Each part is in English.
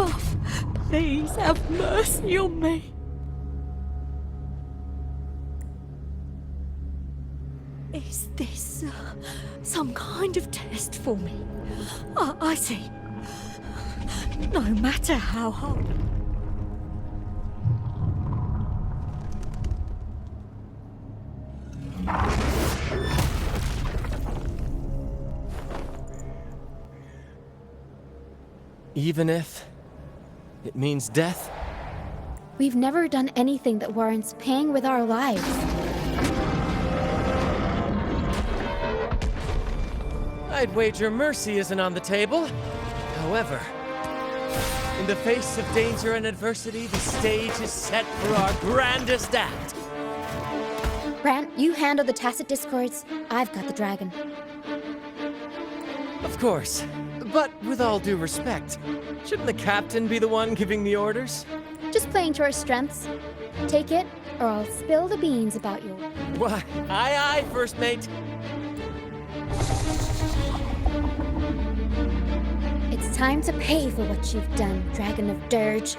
above, please have mercy on me. Is this some kind of test for me? I see. No matter how hard. Even if it means death? We've never done anything that warrants paying with our lives. I'd wager mercy isn't on the table. However, in the face of danger and adversity, the stage is set for our grandest act. Brant, you handle the tacit discords. I've got the dragon. Of course, but with all due respect, shouldn't the captain be the one giving the orders? Just playing to our strengths. Take it, or I'll spill the beans about you. Why, aye aye, first mate. It's time to pay for what you've done, Dragon of Dirge.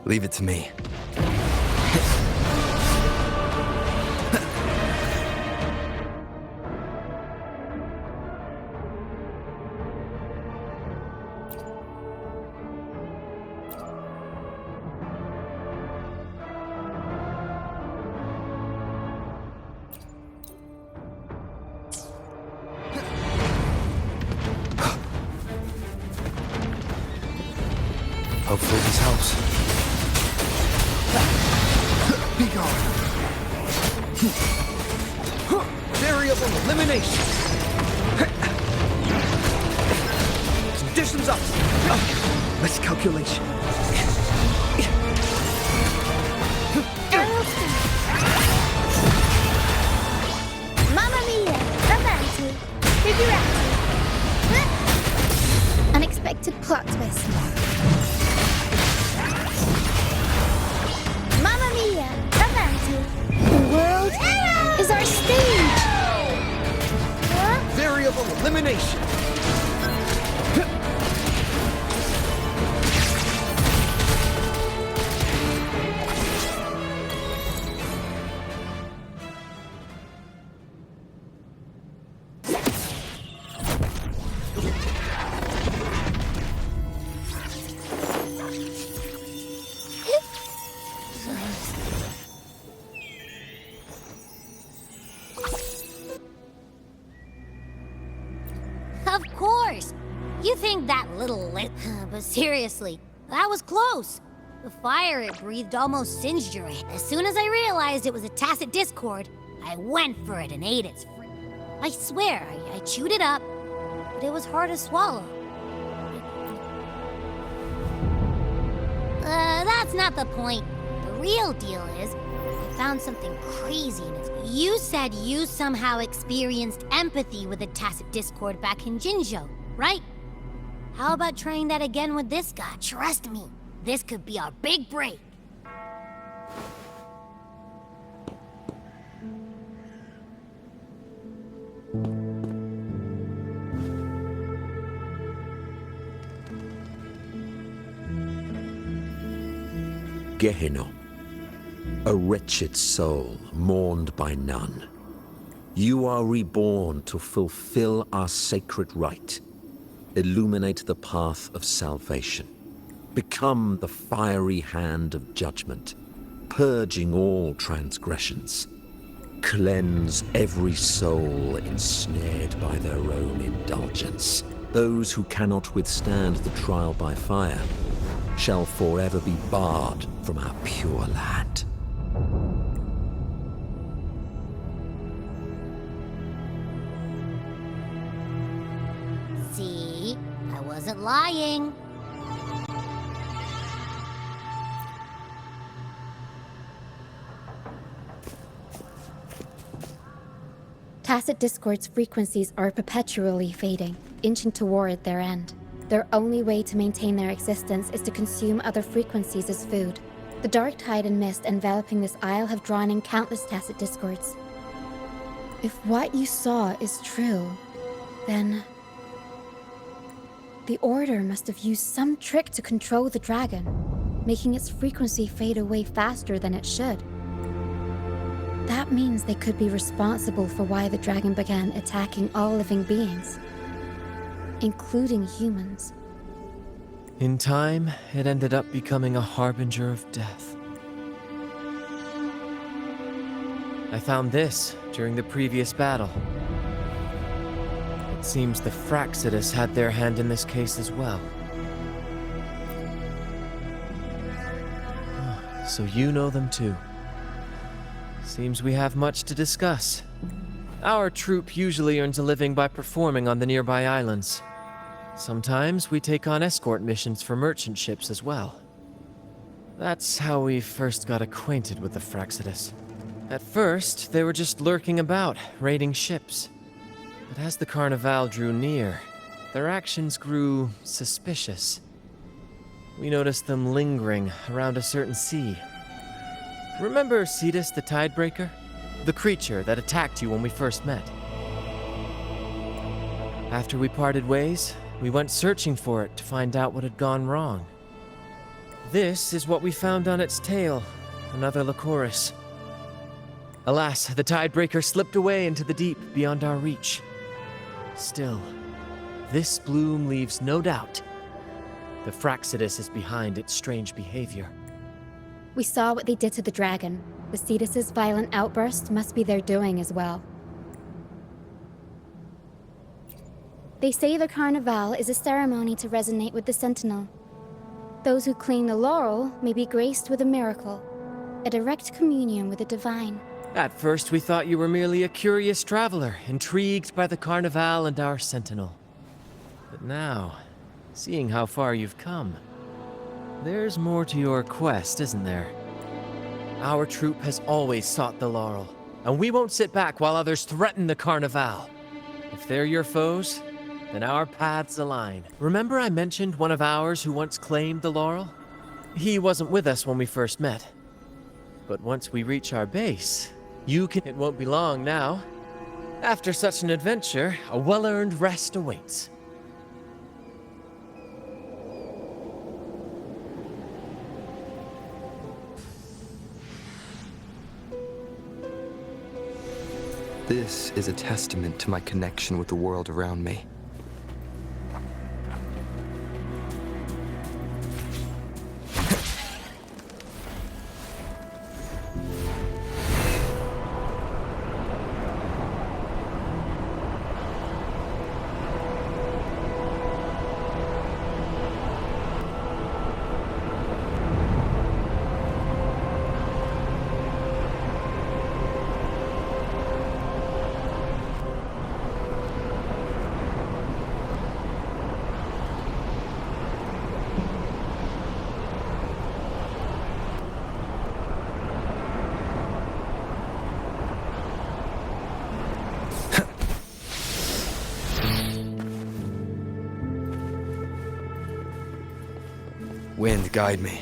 Leave it to me. Hopefully this helps. Be gone. Variable elimination. Conditions up. Let's calculation. Mamma mia! Avanti! Figurati! Unexpected plot twist. Mamma mia! Avanti! The world is our stage! Variable elimination. Of course! You think that little lit... But seriously, that was close. The fire it breathed almost singed your head. As soon as I realized it was a tacit discord, I went for it and ate its fruit. I swear, I chewed it up, but it was hard to swallow. That's not the point. The real deal is, I found something crazy in it. You said you somehow experienced empathy with the tacit discord back in Jinzhou, right? How about trying that again with this guy? Trust me, this could be our big break. Gehenna, a wretched soul mourned by none. You are reborn to fulfill our sacred rite. Illuminate the path of salvation. Become the fiery hand of judgment, purging all transgressions. Cleanse every soul ensnared by their own indulgence. Those who cannot withstand the trial by fire shall forever be barred from our pure land. See? I wasn't lying. Tacit discord's frequencies are perpetually fading, inching toward their end. Their only way to maintain their existence is to consume other frequencies as food. The dark tide and mist enveloping this isle have drawn in countless tacit discords. If what you saw is true, Then... the Order must have used some trick to control the dragon, making its frequency fade away faster than it should. That means they could be responsible for why the dragon began attacking all living beings, including humans. In time, it ended up becoming a harbinger of death. I found this during the previous battle. It seems the Fraxidus had their hand in this case as well. So you know them too. Seems we have much to discuss. Our troupe usually earns a living by performing on the nearby islands. Sometimes we take on escort missions for merchant ships as well. That's how we first got acquainted with the Fraxidus. At first, they were just lurking about, raiding ships. But as the Carnival drew near, their actions grew suspicious. We noticed them lingering around a certain sea. Remember Cetus the Tidebreaker? The creature that attacked you when we first met. After we parted ways, we went searching for it to find out what had gone wrong. This is what we found on its tail, another Lycoris. Alas, the Tidebreaker slipped away into the deep beyond our reach. Still, this bloom leaves no doubt. The Fraxidus is behind its strange behavior. We saw what they did to the dragon. The Cetus's violent outburst must be their doing as well. They say the Carnival is a ceremony to resonate with the Sentinel. Those who claim the laurel may be graced with a miracle, a direct communion with the divine. At first, we thought you were merely a curious traveler, intrigued by the Carnival and our Sentinel. But now, seeing how far you've come, there's more to your quest, isn't there? Our troupe has always sought the laurel, and we won't sit back while others threaten the Carnival. If they're your foes, then our paths align. Remember I mentioned one of ours who once claimed the laurel? He wasn't with us when we first met. But once we reach our base, it won't be long now. After such an adventure, a well-earned rest awaits. This is a testament to my connection with the world around me. Wind, guide me.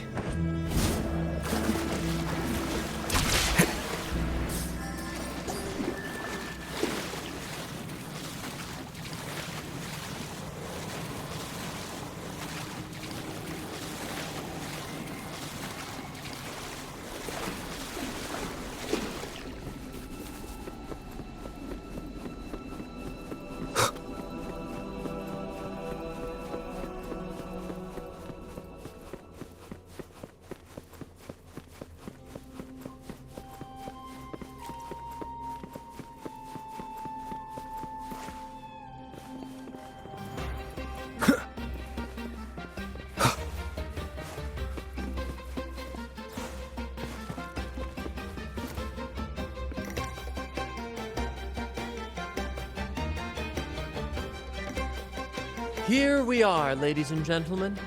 Here we are, ladies and gentlemen.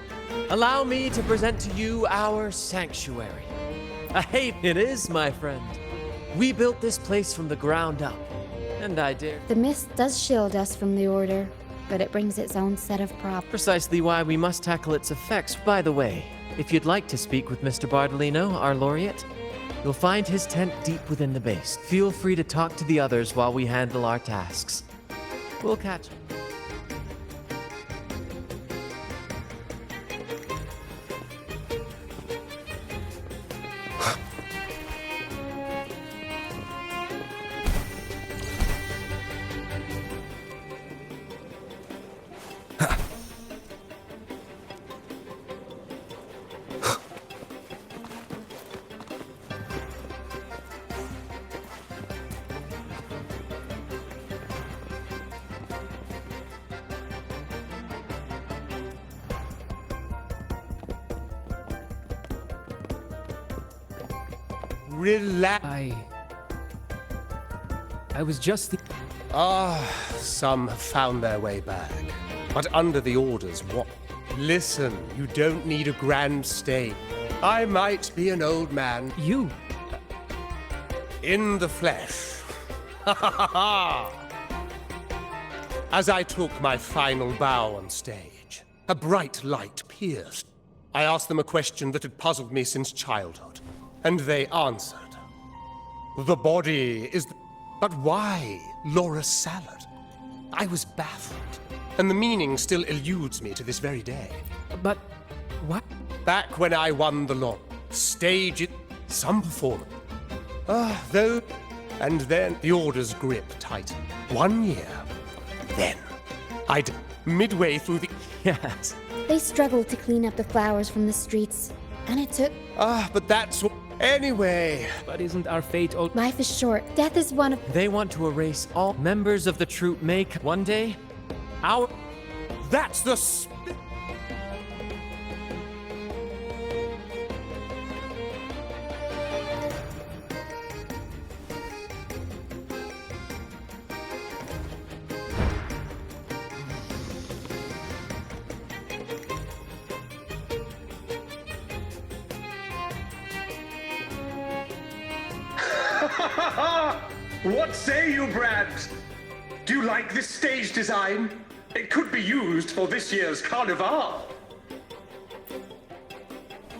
Allow me to present to you our sanctuary. A haven it is, my friend. We built this place from the ground up, and I dare... The mist does shield us from the Order, but it brings its own set of problems. Precisely why we must tackle its effects. By the way, if you'd like to speak with Mr. Bardolino, our laureate, you'll find his tent deep within the base. Feel free to talk to the others while we handle our tasks. We'll catch up. relax. I was just Some have found their way back. But under the orders, what? Listen, you don't need a grand stage. I might be an old man. You. In the flesh. Ha ha ha ha! As I took my final bow on stage, a bright light pierced. I asked them a question that had puzzled me since childhood, and they answered. The body is the... But why Laura's salad? I was baffled, and the meaning still eludes me to this very day. But what? Back when I won the lot, stage it, some performance. Though, and then the orders grip tightened. 1 year. Then, midway through the... Yes. They struggled to clean up the flowers from the streets, and it took... But that's what... Anyway... But isn't our fate all... Life is short. Death is one of... They want to erase all members of the troupe make one day our... That's the... What say you, Brad? Do you like this stage design? It could be used for this year's carnival.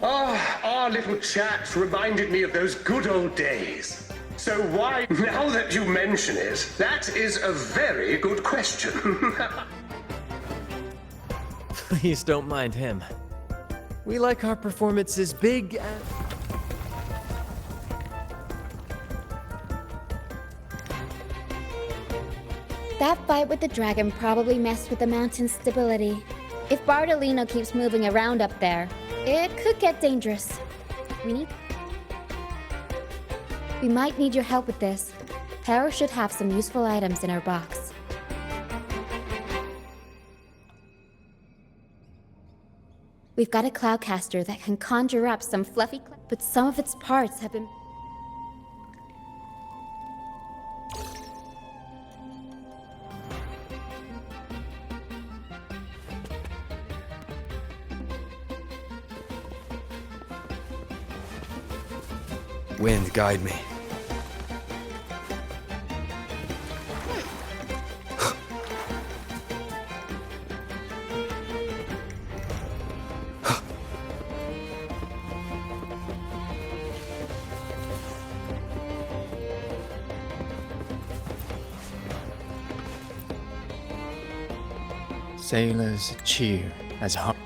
Our little chat reminded me of those good old days. So why, now that you mention it, that is a very good question. Please don't mind him. We like our performances big and... That fight with the dragon probably messed with the mountain's stability. If Bardolino keeps moving around up there, it could get dangerous. We might need your help with this. Para should have some useful items in her box. We've got a cloudcaster that can conjure up some fluffy but some of its parts have been... Wind, guide me. Sailors cheer as hard.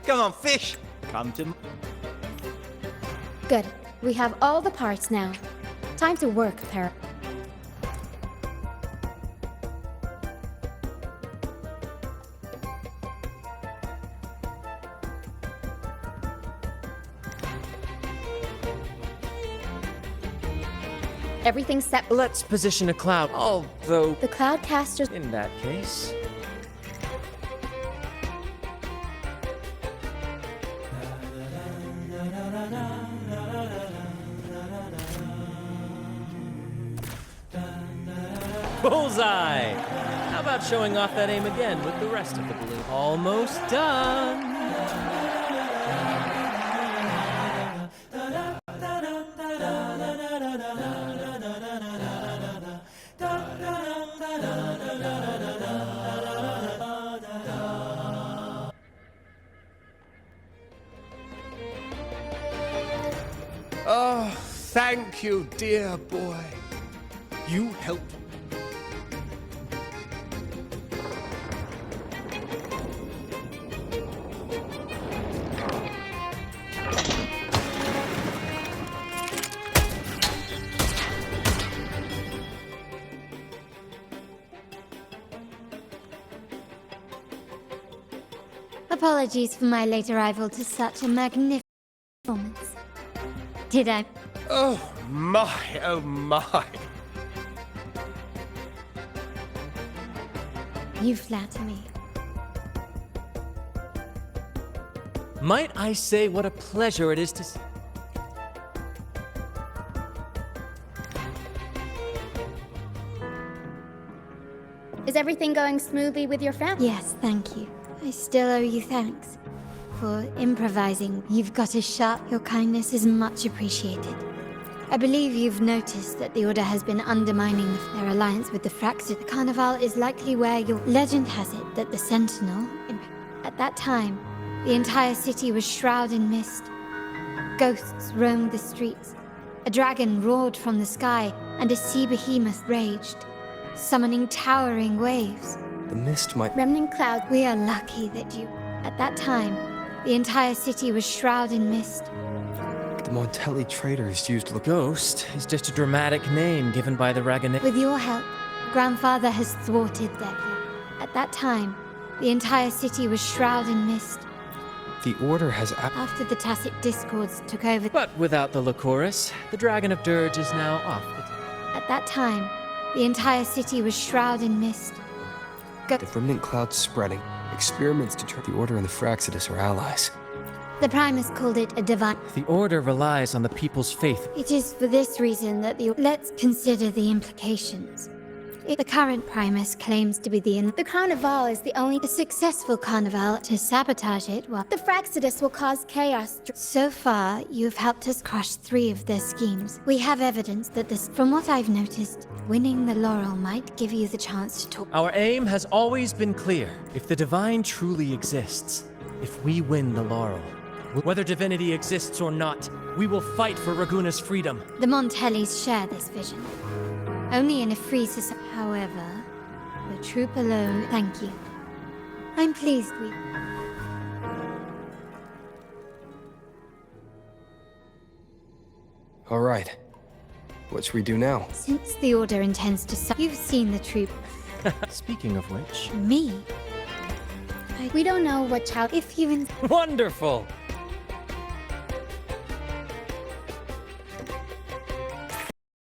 Come on, fish! Come to... Good. We have all the parts now. Time to work, Para. Everything's set. Let's position a cloud, although... The cloudcasters... In that case... Bullseye! How about showing off that aim again with the rest of the balloon? Almost done! Oh, thank you, dear boy. You helped. Apologies for my late arrival to such a magnificent performance. Did I? Oh my, oh my. You flatter me. Might I say what a pleasure it is to Is everything going smoothly with your family? Yes, thank you. I still owe you thanks for improvising. You've got a sharp. Your kindness is much appreciated. I believe you've noticed that the Order has been undermining their alliance with the Fraxid. The Carnival is likely where your legend has it that the Sentinel. At that time, the entire city was shrouded in mist. Ghosts roamed the streets. A dragon roared from the sky, and a sea behemoth raged, summoning towering waves. The mist might... Remnant clouds. We are lucky that you... At that time, the entire city was shrouded in mist. The Montelli traders used... Ghost is just a dramatic name given by the Ragana. With your help, Grandfather has thwarted their plan. At that time, the entire city was shrouded in mist. The Order has... After the Tacit Discords took over... But without the Lycoris, the Dragon of Dirge is now off the At that time, the entire city was shrouded in mist. The remnant cloud's spreading. Experiments to turn the Order and the Fraxidus are allies. The Primus called it a divine... The Order relies on the people's faith. It is for this reason that the... Let's consider the implications. The current Primus claims to be the Carnival is the only successful Carnival to sabotage it. Well, The Fraxidus will cause chaos. so far, you've helped us crush 3 of their schemes. We have evidence that this... From what I've noticed, winning the laurel might give you the chance to talk... Our aim has always been clear. If the Divine truly exists, if we win the laurel, whether divinity exists or not, we will fight for Raguna's freedom. The Montellis share this vision. Only in a free society. However, the Troupe alone... Thank you. I'm pleased we... All right. What should we do now? Since the Order intends to... You've seen the Troupe. Speaking of which... Me? We don't know what child. If you... Wonderful!